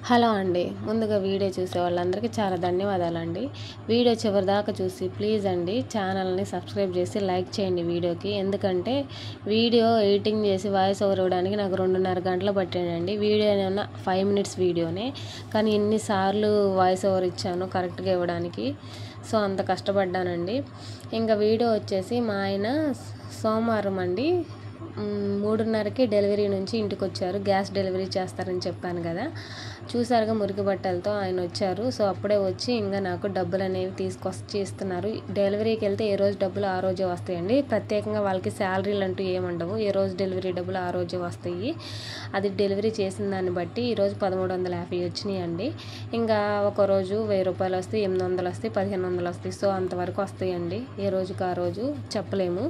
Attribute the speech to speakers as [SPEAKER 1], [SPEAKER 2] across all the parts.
[SPEAKER 1] Hello అండి. ముందుగా video చూసే వాళ్ళందరికీ చాలా ధన్యవాదాలండి. వీడియో చివరిదాకా చూసి ప్లీజ్ అండి ఛానల్ని సబ్స్క్రైబ్ చేసి లైక్ చేయండి వీడియోకి. ఎందుకంటే వీడియో ఎడిటింగ్ చేసి వాయిస్ ఓవర్ ఇవ్వడానికి నాకు 2:30 గంటలు పట్టిందండి. వీడియో ఏమన్నా 5 మినిట్స్ వీడియోనే, కానీ ఇన్నిసార్లు వాయిస్ ఓవర్ ఇచ్చాను కరెక్ట్గా ఇవ్వడానికి. సో అంత కష్టపడ్డానండి. ఇంకా వీడియో వచ్చేసి మా ఆయన సోమవారం అండి 3:30కి డెలివరీ నుంచి ఇంటికి వచ్చారు. గ్యాస్ డెలివరీ చేస్తారని చెప్పాను కదా, చూసారుగా మురికి బట్టలతో ఆయన వచ్చారు. సో అప్పుడే వచ్చి ఇంకా నాకు డబ్బులు అనేవి తీసుకొచ్చి ఇస్తున్నారు. డెలివరీకి వెళ్తే ఏ రోజు డబ్బులు ఆ రోజే వస్తాయండి. ప్రత్యేకంగా వాళ్ళకి శాలరీలు అంటూ ఏముండవు. ఏ రోజు డెలివరీ డబ్బులు ఆ రోజే వస్తాయి. అది డెలివరీ చేసిన దాన్ని బట్టి ఈరోజు 1350 వచ్చినాయి అండి. ఇంకా ఒకరోజు 1000 రూపాయలు వస్తాయి, 800 వస్తాయి, 1500 వస్తాయి. సో అంతవరకు వస్తాయండి. ఏ రోజుకి ఆ రోజు చెప్పలేము.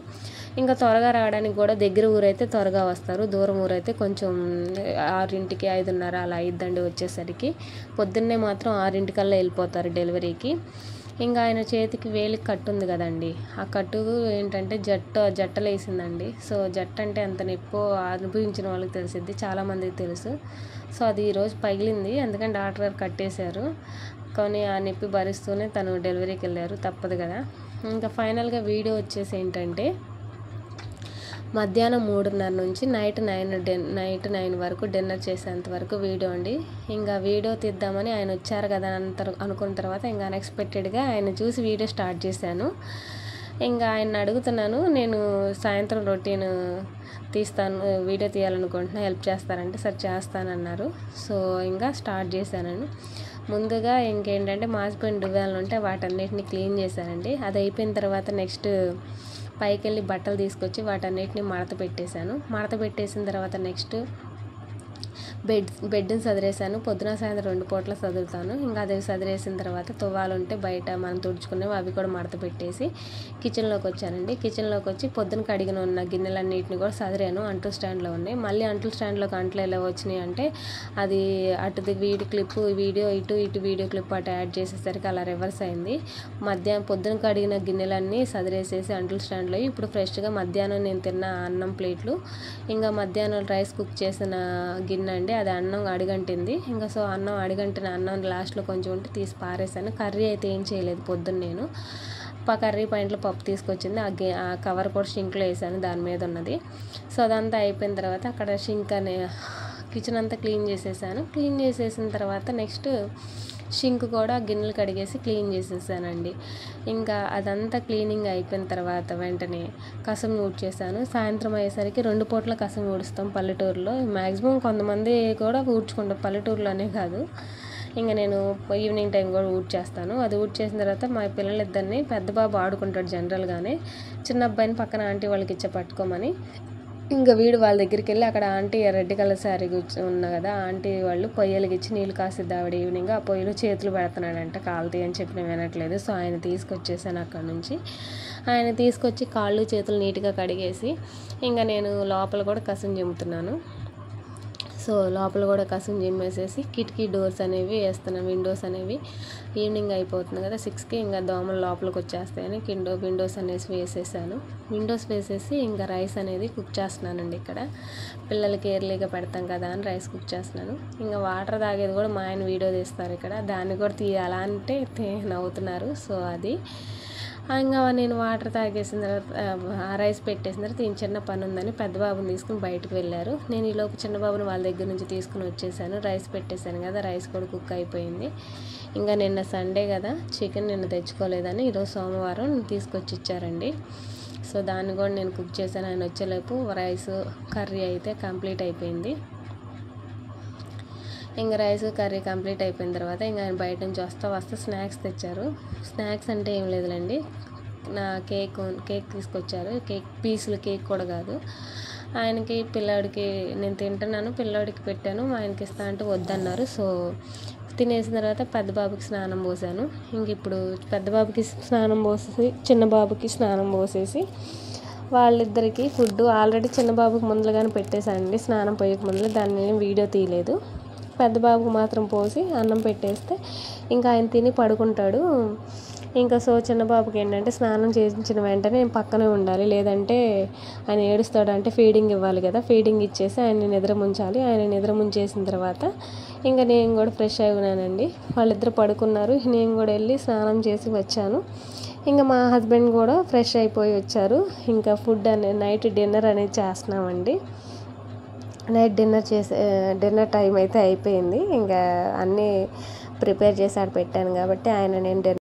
[SPEAKER 1] ఇంకా త్వరగా రావడానికి కూడా దగ్గర ఊరైతే త్వరగా వస్తారు, దూరం ఊరైతే కొంచెం 6కి 5:30 అలా అయిద్దండి వచ్చేసరికి. పొద్దున్నే మాత్రం 6కల్లా వెళ్ళిపోతారు డెలివరీకి. ఇంకా ఆయన చేతికి వేలికి కట్టు ఉంది కదండి, ఆ కట్టు ఏంటంటే జట్టలు వేసిందండి. సో జట్టు అంటే ఎంత నొప్పో అనుభవించిన వాళ్ళకి తెలిసిద్ది, చాలామందికి తెలుసు. సో అది ఈరోజు పగిలింది, అందుకని డాక్టర్ గారు కట్టేశారు. కానీ ఆ నొప్పి భరిస్తూనే తను డెలివరీకి వెళ్ళారు, తప్పదు కదా. ఇంకా ఫైనల్గా వీడియో వచ్చేసి ఏంటంటే మధ్యాహ్నం 3:30 నుంచి నైట్ 9 వరకు డిన్నర్ చేసేంత వరకు వీడియో అండి. ఇంకా వీడియో తీద్దామని ఆయన వచ్చారు కదా అనుకున్న తర్వాత ఇంకా అన్ఎక్స్పెక్టెడ్గా ఆయన చూసి వీడియో స్టార్ట్ చేశాను. ఇంకా ఆయన అడుగుతున్నాను, నేను సాయంత్రం రొటీన్ తీస్తాను, వీడియో తీయాలనుకుంటున్నా, హెల్ప్ చేస్తారంటే సరే చేస్తానన్నారు. సో ఇంకా స్టార్ట్ చేశాను. ముందుగా ఇంకేంటంటే మాసిపోయిన దువ్వాలు ఉంటే వాటన్నిటిని క్లీన్ చేశానండి. అది అయిపోయిన తర్వాత నెక్స్ట్ పైకి వెళ్ళి బట్టలు తీసుకొచ్చి వాటన్నిటిని మడత పెట్టేసిన తర్వాత నెక్స్ట్ బెడ్ని సదిరేసాను. పొద్దున సాయంత్రం 2 పూట్ల సదురుతాను. ఇంకా అది సదిరేసిన తర్వాత తువ్వాలు ఉంటే బయట మనం తుడుచుకునేవి అవి కూడా మడత పెట్టేసి కిచెన్లోకి వచ్చానండి. కిచెన్లోకి వచ్చి పొద్దున కడిగిన ఉన్న గిన్నెలన్నింటిని కూడా సదిరాను. అంట్లు స్టాండ్లో ఉన్నాయి. మళ్ళీ అంట్లు స్టాండ్లోకి అంట్లు ఎలా వచ్చినాయి అంటే అది అటుది వీడియో క్లిప్ వీడియో ఇటు వీడియో క్లిప్ అటు యాడ్ చేసేసరికి అలా రివర్స్ అయింది. పొద్దున కడిగిన గిన్నెలన్నీ సదిరేసేసి అంట్లు స్టాండ్లో ఇప్పుడు ఫ్రెష్గా మధ్యాహ్నం నేను తిన్న అన్నం ప్లేట్లు, ఇంకా మధ్యాహ్నం రైస్ కుక్ చేసిన గిన్నె అండి, అది అన్నం అడిగంటింది. ఇంకా సో అడిగంటిన అన్నం లాస్ట్లో కొంచెం ఉంటే తీసి పారేసాను. కర్రీ అయితే ఏం చేయలేదు పొద్దున్న నేను. కర్రీ పాయింట్లో పప్పు తీసుకొచ్చింది, ఆ కవర్ కూడా షింక్లో వేసాను, దాని మీద ఉన్నది. సో అదంతా అయిపోయిన తర్వాత అక్కడ కిచెన్ అంతా క్లీన్ చేసేసాను. క్లీన్ చేసేసిన తర్వాత నెక్స్ట్ షింక్ కూడా గిన్నెలు కడిగేసి క్లీన్ చేసేసానండి. ఇంకా అదంతా క్లీనింగ్ అయిపోయిన తర్వాత వెంటనే కసం ఊడ్చేసాను. సాయంత్రం అయ్యేసరికి 2 పూట్ల కసం ఊడుస్తాం పల్లెటూరులో. మ్యాక్సిమం కొంతమంది కూడా ఊడ్చుకుంటాం, పల్లెటూరులోనే కాదు. ఇంకా నేను ఈవినింగ్ టైం కూడా ఊడ్చేస్తాను. అది ఊడ్చేసిన తర్వాత మా పిల్లలిద్దరిని, పెద్ద బాబు ఆడుకుంటాడు జనరల్గానే, చిన్న అబ్బాయిని పక్కన ఆంటీ వాళ్ళకి ఇచ్చే పట్టుకోమని ఇంకా వీడు వాళ్ళ దగ్గరికి వెళ్ళి అక్కడ ఆంటీ రెడ్ కలర్ శారీ ఉన్నా కదా, ఆంటీ వాళ్ళు పొయ్యలకిచ్చి నీళ్ళు కాసిద్ది ఆవిడ ఈవినింగ్. ఆ పొయ్యిలో చేతులు పెడుతున్నాడంట, కాలుతాయి అని చెప్పి నేను వినట్లేదు. సో ఆయన తీసుకొచ్చేసాను అక్కడ నుంచి. ఆయన తీసుకొచ్చి కాళ్ళు చేతులు నీట్గా కడిగేసి ఇంకా నేను లోపల కూడా కసం చెమ్ముతున్నాను. సో లోపల కూడా కసం చిమ్మేసేసి కిటికీ డోర్స్ అనేవి వేస్తున్నాను, విండోస్ అనేవి. ఈవినింగ్ అయిపోతుంది కదా 6కి, ఇంకా దోమలు లోపలికి వచ్చేస్తాయని విండోస్ అనేసి వేసేసాను. విండోస్ వేసేసి ఇంకా రైస్ అనేది కుక్ చేస్తున్నానండి. ఇక్కడ పిల్లలకి ఎర్లీగా పెడతాం కదా అని రైస్ కుక్ చేస్తున్నాను. ఇంకా వాటర్ తాగేది కూడా మా ఆయన వీడియో తీస్తారు ఇక్కడ, దాన్ని కూడా తీయాలా అంటే నవ్వుతున్నారు. సో అది ఇంకా నేను వాటర్ తాగేసిన తర్వాత రైస్ పెట్టేసిన తర్వాత ఈయన చిన్న పని ఉందని పెద్ద బాబుని తీసుకుని బయటకు వెళ్ళారు. నేను ఈలోపు చిన్న బాబుని వాళ్ళ దగ్గర నుంచి తీసుకుని వచ్చేసాను. రైస్ పెట్టేశాను కదా, రైస్ కూడా కుక్ అయిపోయింది. ఇంకా నిన్న సండే కదా, చికెన్ నిన్న తెచ్చుకోలేదని ఈరోజు సోమవారం తీసుకొచ్చి ఇచ్చారండి. సో దాన్ని కూడా నేను కుక్ చేశాను. ఆయన వచ్చేలోపు రైస్ కర్రీ అయితే కంప్లీట్ అయిపోయింది. ఇంకా రైస్ కర్రీ కంప్లీట్ అయిపోయిన తర్వాత ఇంకా ఆయన బయట నుంచి వస్తే స్నాక్స్ తెచ్చారు. స్నాక్స్ అంటే ఏం లేదులేండి, నా కేక్ తీసుకొచ్చారు. పీసులు కేక్ కూడా కాదు. ఆయనకి పిల్లాడికి నేను తింటున్నాను, పిల్లాడికి పెట్టాను, ఆయనకి ఇస్తా అంటే వద్దన్నారు. సో తినేసిన తర్వాత పెద్ద బాబుకి స్నానం పోసాను. ఇంక ఇప్పుడు పెద్ద బాబుకి స్నానం పోసేసి చిన్న బాబుకి స్నానం పోసేసి వాళ్ళిద్దరికి ఫుడ్ ఆల్రెడీ చిన్న బాబుకి ముందుగానే పెట్టేశానండి, స్నానం పోయక ముందు. దాన్ని వీడియో తీయలేదు. పెద్ద బాబుకు మాత్రం పోసి అన్నం పెట్టేస్తే ఇంకా ఆయన తిని పడుకుంటాడు. ఇంకా సో చిన్న బాబుకి ఏంటంటే స్నానం చేయించిన వెంటనే పక్కనే ఉండాలి, లేదంటే ఆయన ఏడుస్తాడు. అంటే ఫీడింగ్ ఇవ్వాలి కదా, ఫీడింగ్ ఇచ్చేసి ఆయన నిద్ర ముంచాలి. ఆయన నిద్ర ముంచేసిన తర్వాత ఇంకా నేను కూడా ఫ్రెష్ అయినానండి. వాళ్ళిద్దరు పడుకున్నారు. నేను కూడా వెళ్ళి స్నానం చేసి వచ్చాను. ఇంకా మా హస్బెండ్ కూడా ఫ్రెష్ అయిపోయి వచ్చారు. ఇంకా ఫుడ్ అనేది నైట్ డిన్నర్ అనేది చేస్తున్నామండి. నైట్ డిన్నర్ టైం అయితే అయిపోయింది. ఇంకా అన్నీ ప్రిపేర్ చేసి పెట్టాను కాబట్టి నేను